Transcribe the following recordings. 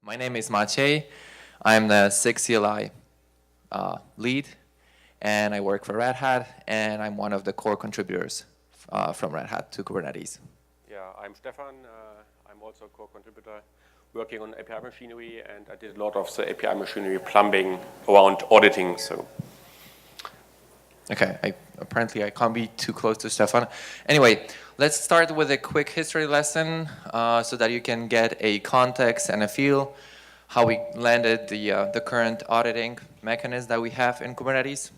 My name is Maciej. I'm the 6 CLI lead, and I work for Red Hat, and I'm one of the core contributors from Red Hat to Kubernetes. Yeah, I'm Stefan. I'm also a core contributor working on API machinery, and I did a lot of the API machinery plumbing around auditing. So, okay, apparently I can't be too close to Stefan. Anyway, let's start with a quick history lesson so that you can get a context and a feel how we landed the current auditing mechanism that we have in Kubernetes.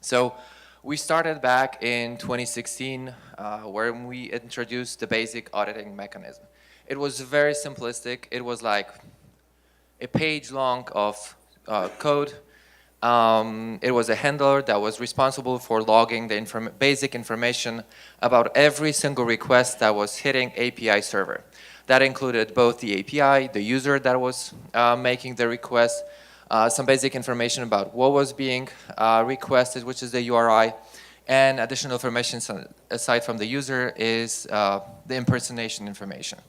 So we started back in 2016 where we introduced the basic auditing mechanism. It was very simplistic. It was like a page long of code. It was a handler that was responsible for logging the basic information about every single request that was hitting API server. That included both the API, the user that was making the request, some basic information about what was being requested, which is the URI, and additional information aside from the user is the impersonation information.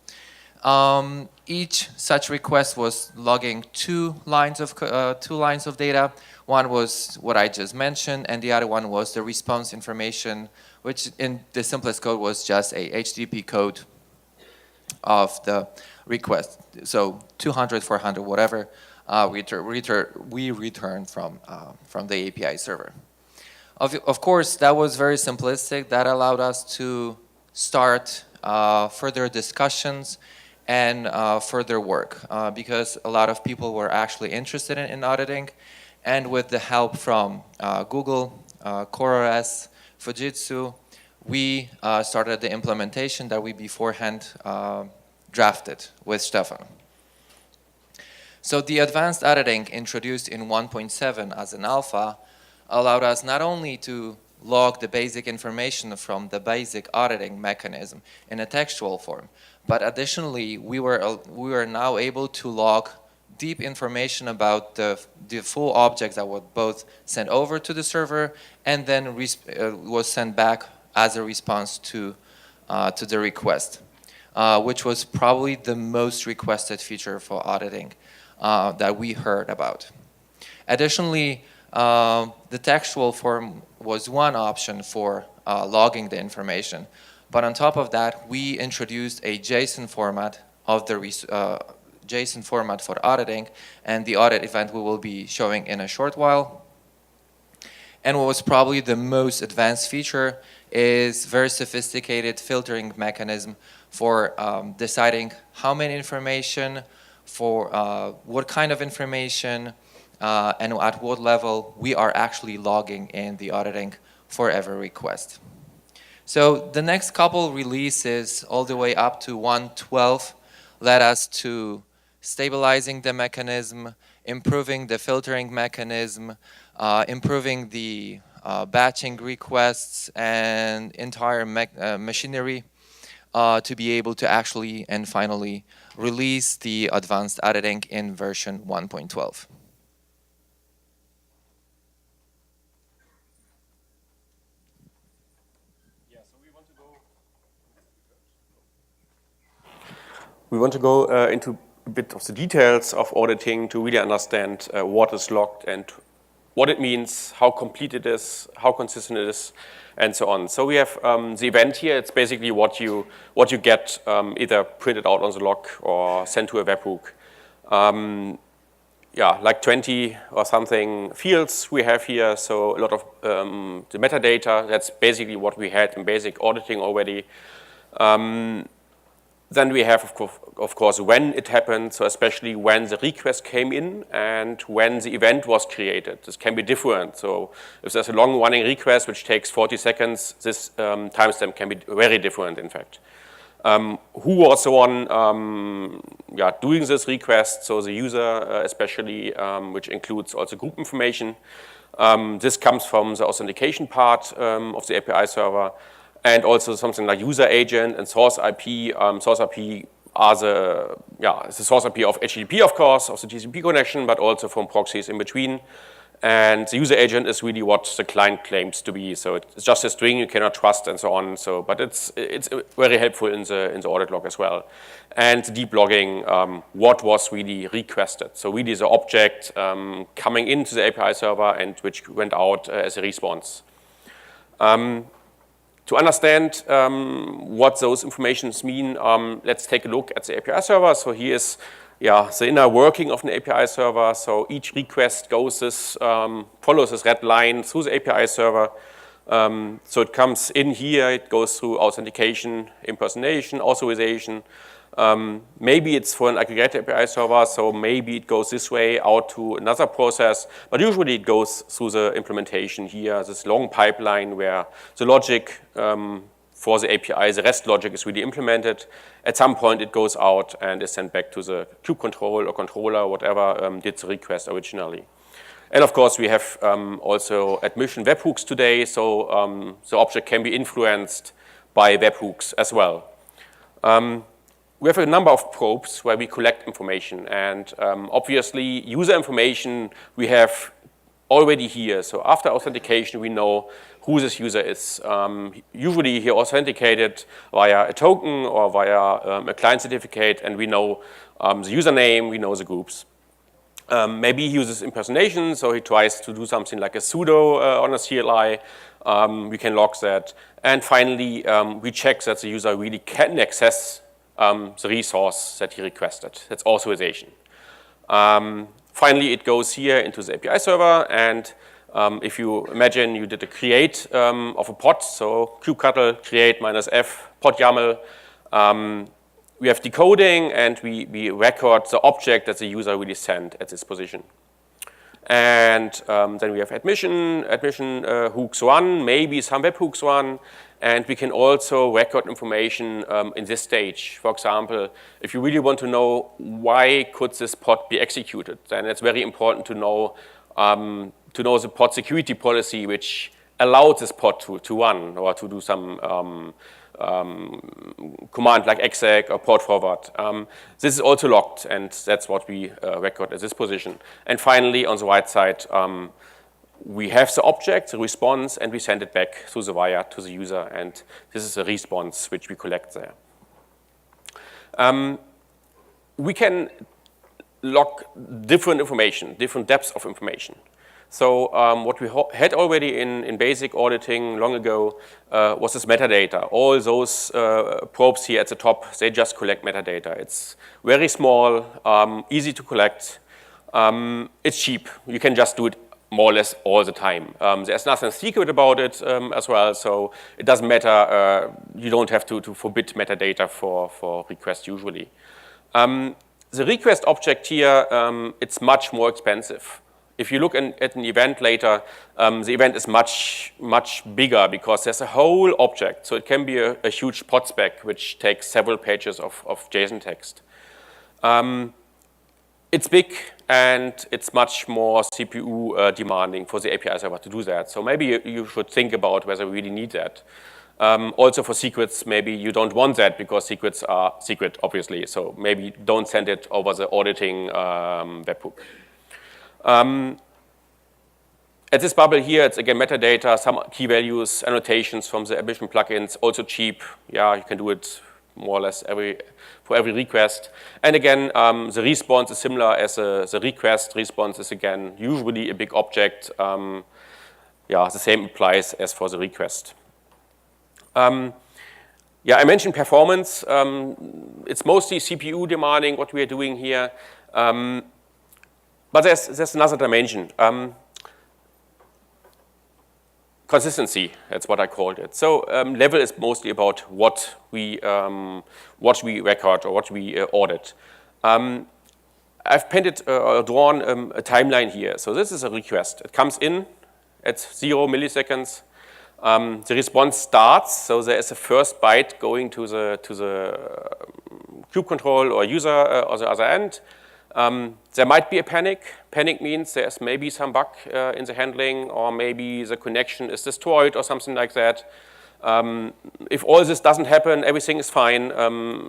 Each such request was logging two lines of data. One was what I just mentioned, and the other one was the response information, which in the simplest code was just a HTTP code of the request. So 200, 400, whatever we return from the API server. Of course, that was very simplistic. That allowed us to start further discussions and further work because a lot of people were actually interested in auditing, and with the help from Google, CoreOS, Fujitsu, we started the implementation that we beforehand drafted with Stefan. So the advanced auditing introduced in 1.7 as an alpha allowed us not only to log the basic information from the basic auditing mechanism in a textual form, but additionally we were now able to log deep information about the full objects that were both sent over to the server and then was sent back as a response to the request, which was probably the most requested feature for auditing that we heard about. Additionally, the textual form was one option for logging the information, but on top of that, we introduced a JSON format of the JSON format for auditing, and the audit event we will be showing in a short while. And what was probably the most advanced feature is very sophisticated filtering mechanism for deciding how many information, for what kind of information, and at what level we are actually logging in the auditing for every request. So the next couple releases all the way up to 1.12 led us to stabilizing the mechanism, improving the filtering mechanism, improving the batching requests and entire machinery to be able to actually and finally release the advanced auditing in version 1.12. yeah, so we want to go into a bit of the details of auditing to really understand what is logged and what it means, how complete it is, how consistent it is, and so on. So we have the event here. It's basically what you get either printed out on the log or sent to a webhook. Yeah, like 20 or something fields we have here. So a lot of the metadata. That's basically what we had in basic auditing already. Then we have, of course, when it happened, so especially when the request came in and when the event was created. This can be different. So if there's a long-running request which takes 40 seconds, this timestamp can be very different, in fact. Who was the one doing this request, so the user especially, which includes also group information. This comes from the authentication part of the API server. And also something like user agent and source IP. Source IP are the source IP of HTTP, of course, of the TCP connection, but also from proxies in between. And the user agent is really what the client claims to be. So it's just a string you cannot trust and so on. So, but it's very helpful in the audit log as well. And deep logging, what was really requested. So really the object coming into the API server and which went out as a response. To understand what those informations mean, let's take a look at the API server. So here's the inner working of an API server. So each request goes follows this red line through the API server. So it comes in here, it goes through authentication, impersonation, authorization. Maybe it's for an aggregated API server, so maybe it goes this way out to another process, but usually it goes through the implementation here, this long pipeline where the logic for the API, the REST logic is really implemented. At some point it goes out and is sent back to the kube control or controller, whatever did the request originally. And of course we have also admission webhooks today, so the object can be influenced by webhooks as well. We have a number of probes where we collect information, and obviously user information we have already here. So after authentication we know who this user is. Usually he authenticated via a token or via a client certificate, and we know the username, we know the groups. Maybe he uses impersonation, so he tries to do something like a sudo on a CLI. We can log that. And finally, we check that the user really can access the resource that he requested. That's authorization. Finally, it goes here into the API server, and if you imagine you did a create of a pod, so kubectl create -f pod YAML, we have decoding, and we record the object that the user really sent at this position. And then we have admission hooks run, maybe some webhooks run, and we can also record information in this stage. For example, if you really want to know why could this pod be executed, then it's very important to know the pod security policy which allowed this pod to run or to do some command like exec or port forward. This is also logged, and that's what we record at this position. And finally, on the right side, we have the object, the response, and we send it back through the wire to the user, and this is a response which we collect there. We can log different information, different depths of information. So what we had already in basic auditing long ago was this metadata. All those probes here at the top, they just collect metadata. It's very small, easy to collect. It's cheap. You can just do it more or less all the time. There's nothing secret about it as well, so it doesn't matter. You don't have to forbid metadata for requests usually. The request object here, it's much more expensive. If you look at an event later, the event is much, much bigger because there's a whole object. So it can be a huge pod spec, which takes several pages of JSON text. It's big, and it's much more CPU demanding for the API server to do that. So maybe you should think about whether we really need that. Also for secrets, maybe you don't want that because secrets are secret, obviously. So maybe don't send it over the auditing webhook. At this bubble here, it's again metadata, some key values, annotations from the admission plugins, also cheap. Yeah, you can do it more or less for every request. And again, the response is similar as the request. Response is again usually a big object. The same applies as for the request. I mentioned performance. It's mostly CPU demanding what we are doing here. But there's another dimension. Consistency, that's what I called it. So level is mostly about what we record or what we audit. I've painted or drawn a timeline here. So this is a request. It comes in at 0 milliseconds. The response starts, so there is a first byte going to the kube control or user or the other end. There might be a panic. Panic means there's maybe some bug in the handling, or maybe the connection is destroyed or something like that. If all this doesn't happen, everything is fine,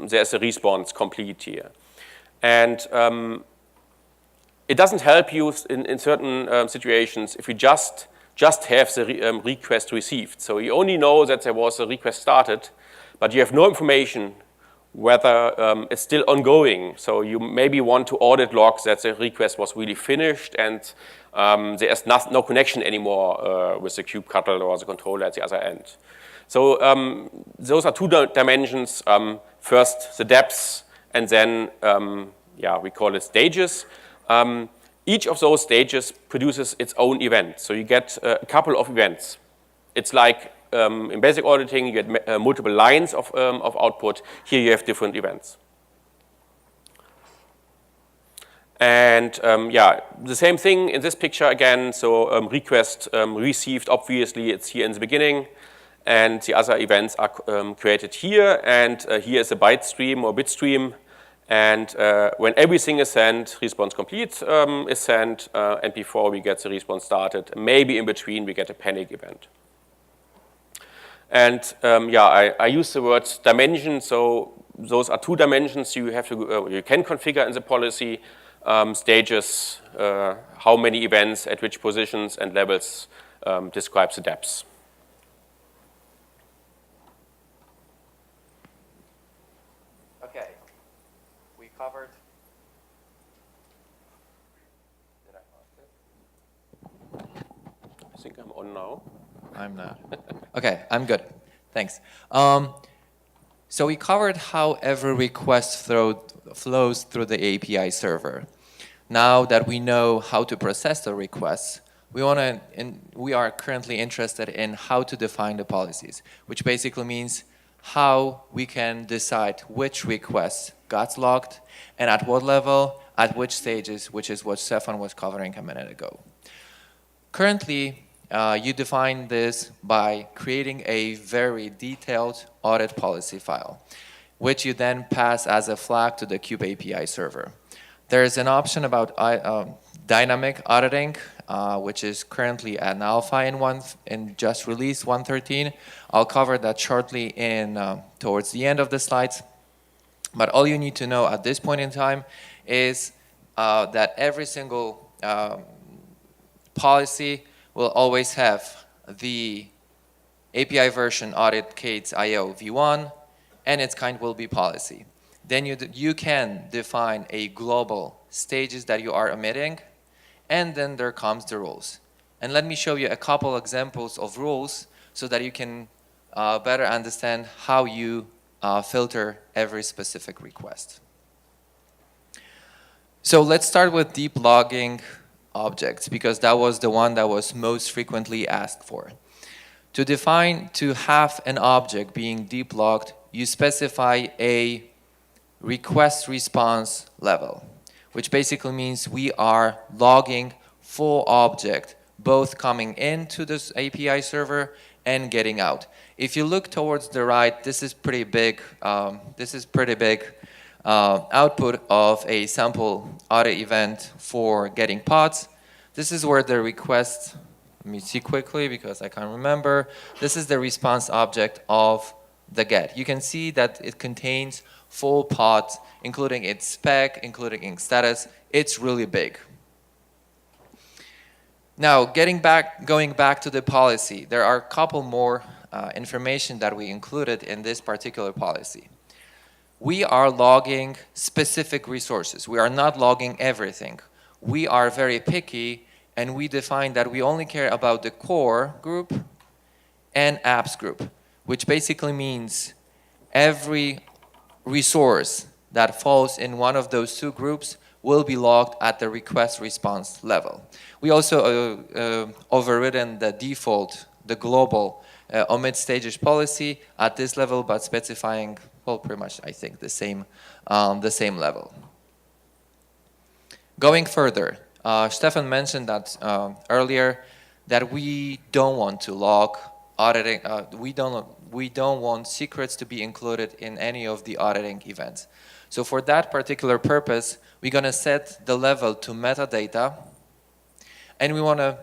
there's a response complete here. And it doesn't help you in certain situations if you just have the request received. So you only know that there was a request started, but you have no information whether it's still ongoing. So you maybe want to audit logs that the request was really finished and there's no connection anymore with the kubectl or the controller at the other end. So those are two dimensions. First, the depths, and then, we call it stages. Each of those stages produces its own event. So you get a couple of events. It's like in basic auditing, you get multiple lines of output. Here you have different events. And the same thing in this picture again. So request received, obviously, it's here in the beginning. And the other events are created here. And here is a byte stream or bit stream. And when everything is sent, response complete is sent. And before we get the response started, maybe in between, we get a panic event. And I use the word dimension. So those are two dimensions you have to you can configure in the policy. Stages, how many events at which positions and levels describes the depths. Okay, we covered. Did I mark it? I think I'm on now. I'm not. Okay, I'm good. Thanks. So we covered how every request flows through the API server. Now that we know how to process the requests, we are currently interested in how to define the policies, which basically means how we can decide which requests got logged and at what level, at which stages, which is what Stefan was covering a minute ago. Currently, you define this by creating a very detailed audit policy file, which you then pass as a flag to the Kube API server. There is an option about dynamic auditing, which is currently an alpha in just released 1.13. I'll cover that shortly towards the end of the slides. But all you need to know at this point in time is that every single policy will always have the API version audit case IO v1, and its kind will be policy. Then you can define a global stages that you are omitting, and then there comes the rules. And let me show you a couple examples of rules so that you can better understand how you filter every specific request. So let's start with deep logging objects, because that was the one that was most frequently asked for. To have an object being deep logged, you specify a request response level, which basically means we are logging full object, both coming into this API server and getting out. If you look towards the right, this is pretty big. Output of a sample audit event for getting pods. This is where the request, let me see quickly because I can't remember. This is the response object of the get. You can see that it contains full pods, including its spec, including its status. It's really big. Now, going back to the policy, there are a couple more information that we included in this particular policy. We are logging specific resources. We are not logging everything. We are very picky, and we define that we only care about the core group and apps group, which basically means every resource that falls in one of those two groups will be logged at the request response level. We also overridden the default, the global omit stages policy at this level, but specifying, well, pretty much, I think, the same level. Going further, Stefan mentioned that earlier that we don't want to log auditing. We don't want secrets to be included in any of the auditing events. So for that particular purpose, we're going to set the level to metadata, and we want to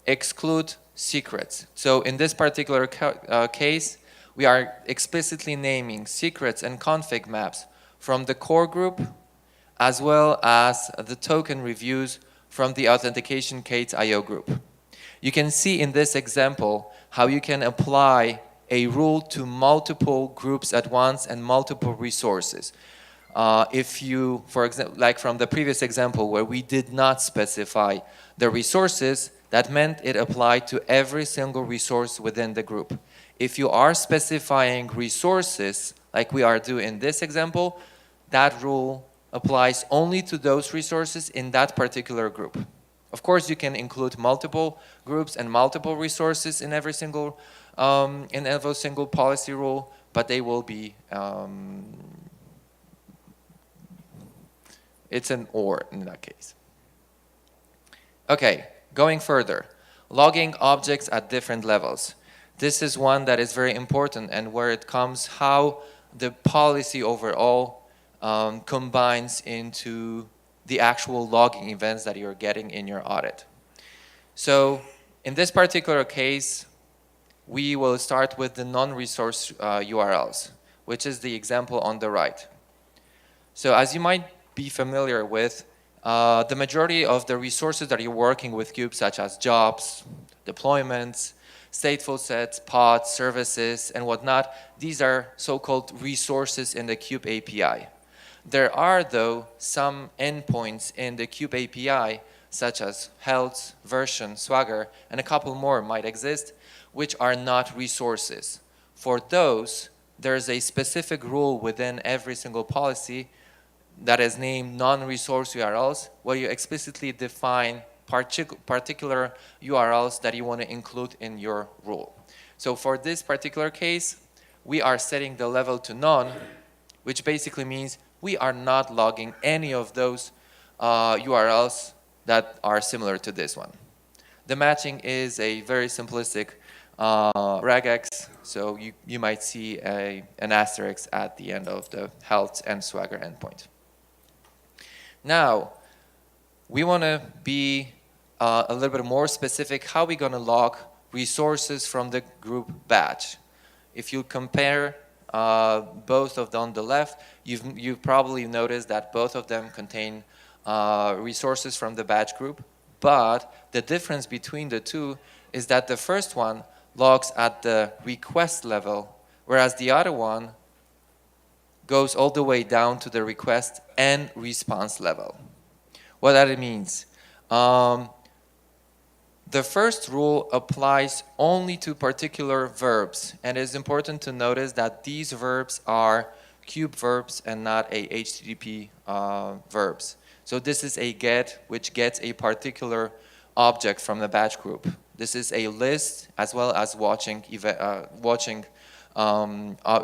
exclude secrets. So in this particular case, we are explicitly naming secrets and config maps from the core group as well as the token reviews from the authentication Kate.io group. You can see in this example how you can apply a rule to multiple groups at once and multiple resources. If you, for example, like from the previous example where we did not specify the resources, that meant it applied to every single resource within the group. If you are specifying resources, like we are doing in this example, that rule applies only to those resources in that particular group. Of course, you can include multiple groups and multiple resources in every single policy rule, but they will be, it's an or in that case. Okay, going further, logging objects at different levels. This is one that is very important and where it comes how the policy overall combines into the actual logging events that you're getting in your audit. So in this particular case, we will start with the non-resource URLs, which is the example on the right. So as you might be familiar with, the majority of the resources that you're working with Kube, such as jobs, deployments, stateful sets, pods, services, and whatnot, these are so-called resources in the Kube API. There are, though, some endpoints in the Kube API, such as health, version, Swagger, and a couple more might exist, which are not resources. For those, there's a specific rule within every single policy that is named non-resource URLs, where you explicitly define particular URLs that you want to include in your rule. So for this particular case, we are setting the level to none, which basically means we are not logging any of those URLs that are similar to this one. The matching is a very simplistic regex, so you might see an asterisk at the end of the health and Swagger endpoint. Now, we want to be a little bit more specific how we're going to log resources from the group batch. If you compare both of them on the left, you've probably noticed that both of them contain resources from the batch group, but the difference between the two is that the first one logs at the request level, whereas the other one goes all the way down to the request and response level. What that means? The first rule applies only to particular verbs, and it is important to notice that these verbs are Kube verbs and not a HTTP verbs. So this is a get, which gets a particular object from the batch group. This is a list as well as watching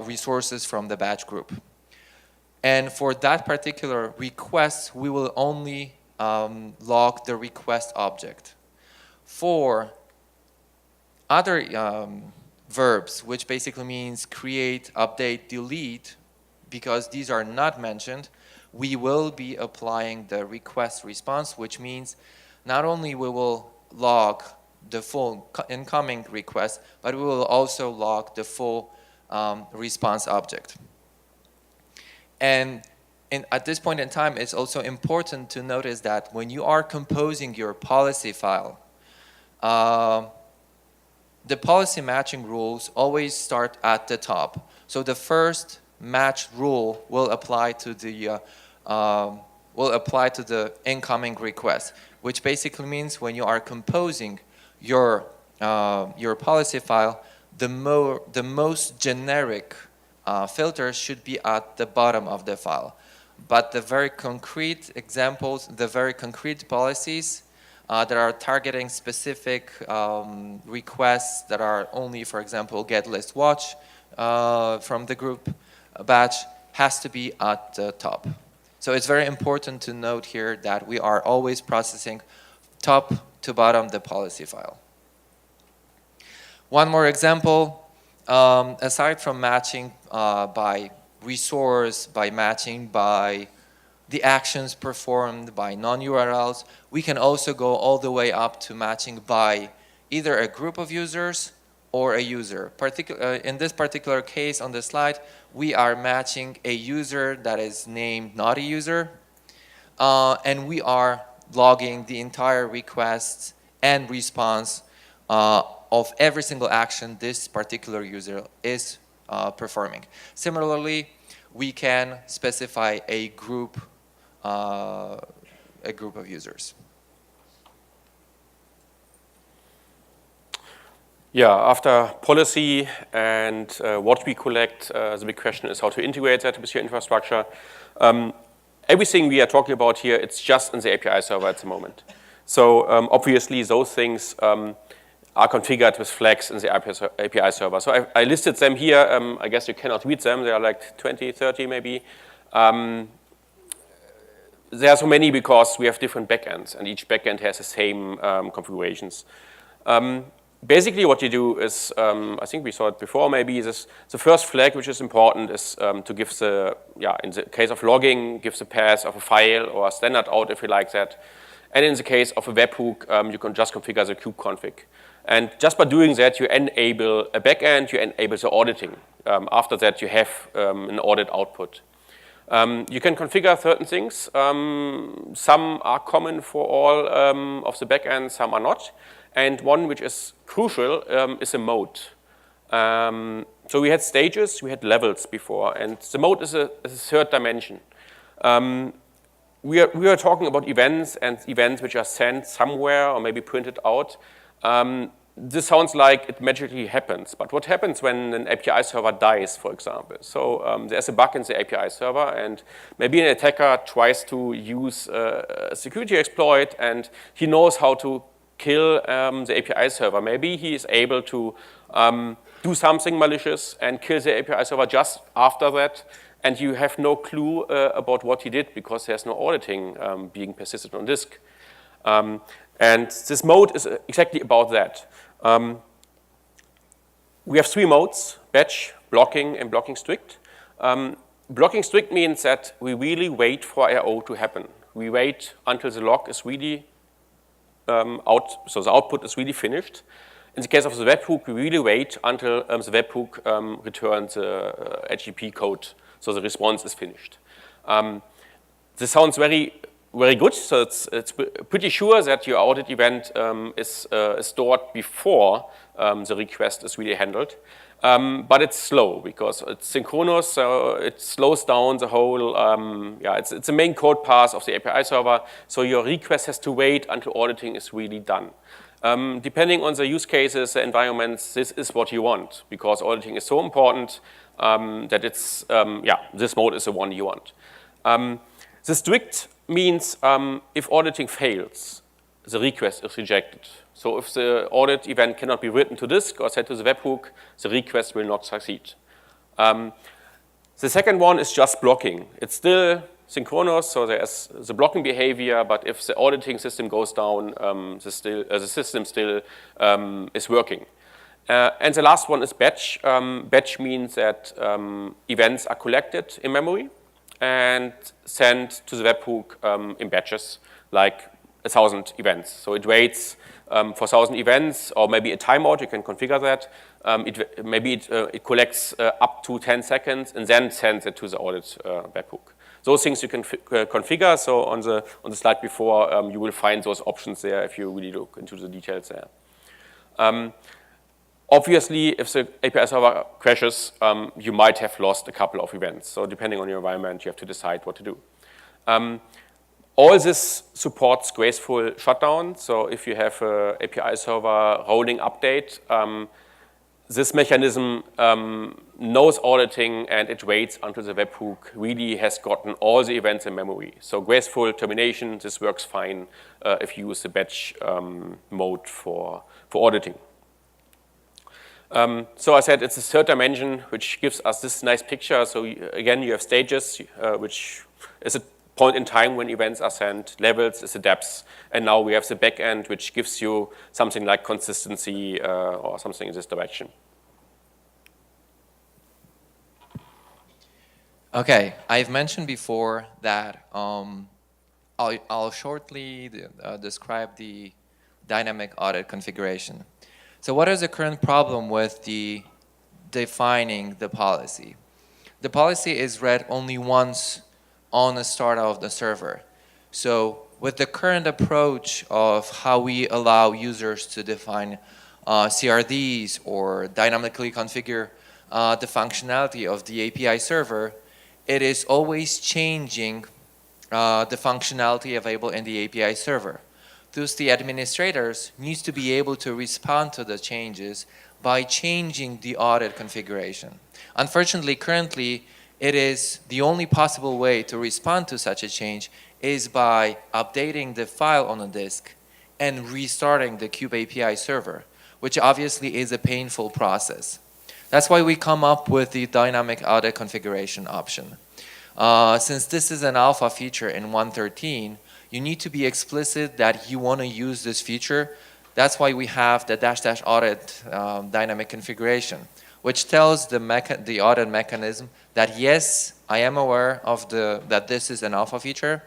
resources from the batch group. And for that particular request, we will only log the request object. For other verbs, which basically means create, update, delete, because these are not mentioned, we will be applying the request response, which means not only we will log the full incoming request, but we will also log the full response object. And at this point in time, it's also important to notice that when you are composing your policy file, the policy matching rules always start at the top. So the first match rule will apply to the incoming request, which basically means when you are composing your policy file, the most generic filters should be at the bottom of the file. But the very concrete examples, the very concrete policies that are targeting specific requests that are only, for example, get list watch from the group batch has to be at the top. So it's very important to note here that we are always processing top to bottom the policy file. One more example, aside from matching by resource, by matching by the actions performed by non-URLs, we can also go all the way up to matching by either a group of users or a user. In this particular case on the slide, we are matching a user that is named not a user and we are logging the entire request and response of every single action this particular user is performing. Similarly, we can specify a group of users. Yeah, after policy and what we collect, the big question is how to integrate that with your infrastructure. Everything we are talking about here, it's just in the API server at the moment. So obviously those things are configured with flags in the API server. So I listed them here. I guess you cannot read them. There are like 20, 30 maybe. There are so many because we have different backends, and each backend has the same configurations. Basically what you do is, I think we saw it before maybe, the first flag which is important is to give the, in the case of logging, give the path of a file or a standard out if you like that. And in the case of a webhook, you can just configure the kubeconfig. And just by doing that, you enable a backend, you enable the auditing. After that, you have an audit output. You can configure certain things. Some are common for all of the backends, some are not. And one which is crucial is a mode. So we had stages, we had levels before, and the mode is a third dimension. We are talking about events and events which are sent somewhere or maybe printed out. This sounds like it magically happens, but what happens when an API server dies, for example? So there's a bug in the API server, and maybe an attacker tries to use a security exploit, and he knows how to kill the API server. Maybe he is able to do something malicious and kill the API server just after that, and you have no clue about what he did because there's no auditing being persisted on disk. And this mode is exactly about that. We have three modes: batch, blocking, and blocking strict. Blocking strict means that we really wait for I/O to happen. We wait until the log is really so the output is really finished. In the case of the webhook, we really wait until the webhook returns the HTTP code, so the response is finished. This sounds very good. So it's pretty sure that your audit event is stored before the request is really handled. But it's slow because it's synchronous, so it slows down the whole, it's the main code path of the API server, so your request has to wait until auditing is really done. Depending on the use cases, the environments, this is what you want, because auditing is so important that it's, this mode is the one you want. The strict means if auditing fails, the request is rejected. So if the audit event cannot be written to disk or sent to the webhook, the request will not succeed. The second one is just blocking. It's still synchronous, so there's the blocking behavior, but if the auditing system goes down, the system still is working. And the last one is batch. Batch means that events are collected in memory and sent to the webhook in batches, like 1,000 events. So it waits for 1,000 events, or maybe a timeout, you can configure that. It collects up to 10 seconds and then sends it to the audit webhook. Those things you can configure. So on the slide before, you will find those options there if you really look into the details there. Obviously, if the API server crashes, you might have lost a couple of events. So depending on your environment, you have to decide what to do. All this supports graceful shutdown. So if you have an API server rolling update, this mechanism knows auditing and it waits until the webhook really has gotten all the events in memory. So graceful termination, this works fine if you use the batch mode for auditing. So I said it's a third dimension which gives us this nice picture. So again, you have stages, which is a point in time when events are sent, levels is the depth, and now we have the back end, which gives you something like consistency or something in this direction. Okay, I've mentioned before that I'll shortly describe the dynamic audit configuration. So what is the current problem with defining the policy? The policy is read only once on the start of the server. So with the current approach of how we allow users to define CRDs or dynamically configure the functionality of the API server, it is always changing the functionality available in the API server. Thus, the administrators needs to be able to respond to the changes by changing the audit configuration. Unfortunately, currently, it is the only possible way to respond to such a change is by updating the file on the disk and restarting the Kube API server, which obviously is a painful process. That's why we come up with the dynamic audit configuration option. Since this is an alpha feature in 1.13, you need to be explicit that you want to use this feature. That's why we have the -- audit dynamic configuration, which tells the audit mechanism that yes, I am aware of that this is an alpha feature,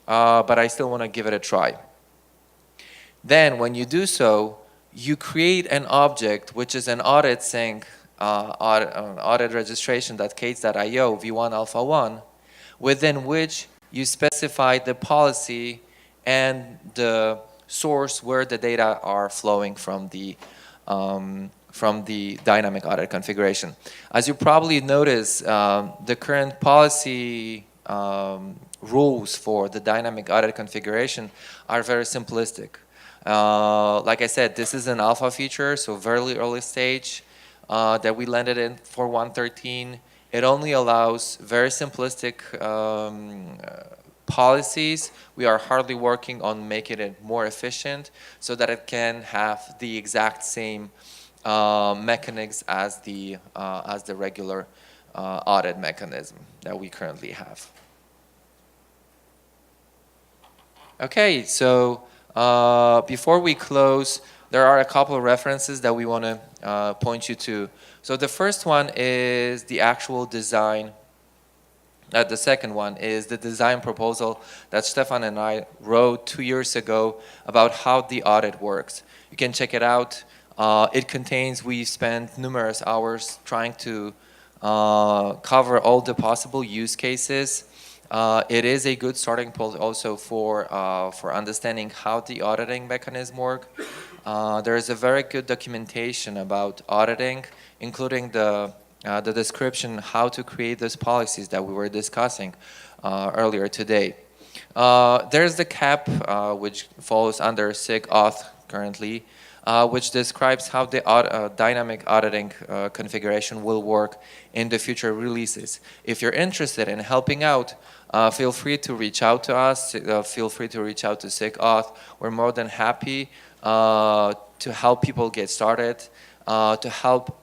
but I still want to give it a try. Then when you do so, you create an object which is an audit sync audit registration.case.io v1 alpha 1, within which you specify the policy and the source where the data are flowing from the dynamic audit configuration. As you probably notice, the current policy rules for the dynamic audit configuration are very simplistic. Like I said, this is an alpha feature, so very early stage that we landed in for 1.13. It only allows very simplistic policies. We are hardly working on making it more efficient so that it can have the exact same mechanics as the regular audit mechanism that we currently have. Okay, so before we close, there are a couple of references that we want to point you to. So the first one is the actual design. The second one is the design proposal that Stefan and I wrote 2 years ago about how the audit works. You can check it out. We spent numerous hours trying to cover all the possible use cases. It is a good starting point also for understanding how the auditing mechanism work. There is a very good documentation about auditing, including the description how to create those policies that we were discussing earlier today. There's the CAP, which falls under SIG-Auth currently, which describes how the dynamic auditing configuration will work in the future releases. If you're interested in helping out, feel free to reach out to us. Feel free to reach out to SIG-Auth. We're more than happy to help people get started, to help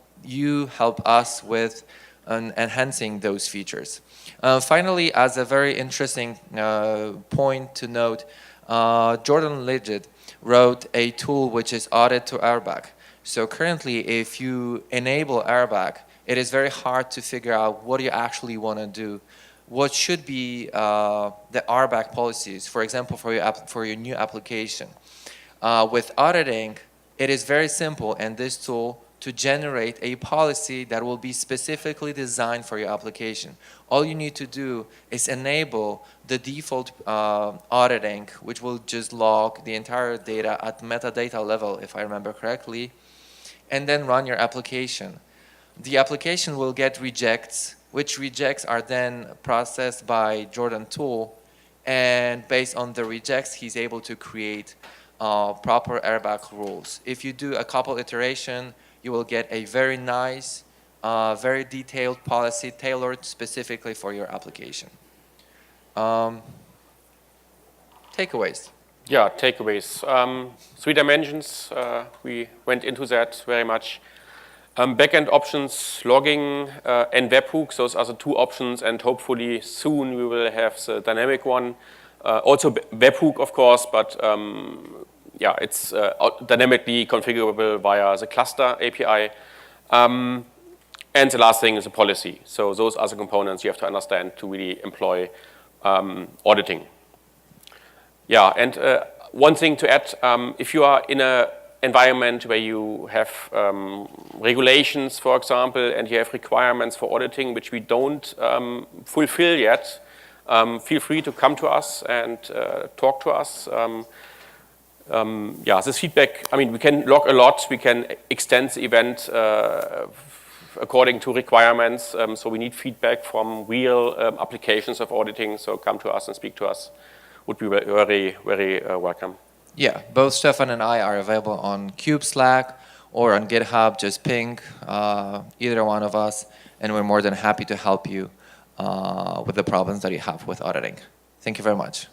us with enhancing those features. Finally, as a very interesting point to note, Jordan Lidgett wrote a tool which is Audit to Airbag. So currently, if you enable Airbag, it is very hard to figure out what you actually want to do. What should be the Airbag policies, for example, for your new application. With auditing, it is very simple in this tool to generate a policy that will be specifically designed for your application. All you need to do is enable the default auditing, which will just log the entire data at metadata level, if I remember correctly, and then run your application. The application will get rejects, which rejects are then processed by Jordan tool, and based on the rejects, he's able to create proper Airbag rules. If you do a couple iteration, you will get a very nice, very detailed policy tailored specifically for your application. Takeaways. Yeah, takeaways. 3 dimensions, we went into that very much. Backend options, logging, and webhooks, those are the 2 options, and hopefully soon we will have the dynamic one. Also webhook, of course, but yeah, it's dynamically configurable via the cluster API. And the last thing is the policy. So those are the components you have to understand to really employ auditing. Yeah, and one thing to add, if you are in an environment where you have regulations, for example, and you have requirements for auditing which we don't fulfill yet, feel free to come to us and talk to us. Yeah, this feedback, I mean, we can log a lot, we can extend the event according to requirements, so we need feedback from real applications of auditing, so come to us and speak to us. Would be very, very welcome. Yeah, both Stefan and I are available on Cube Slack or on GitHub, just ping either one of us, and we're more than happy to help you with the problems that you have with auditing. Thank you very much.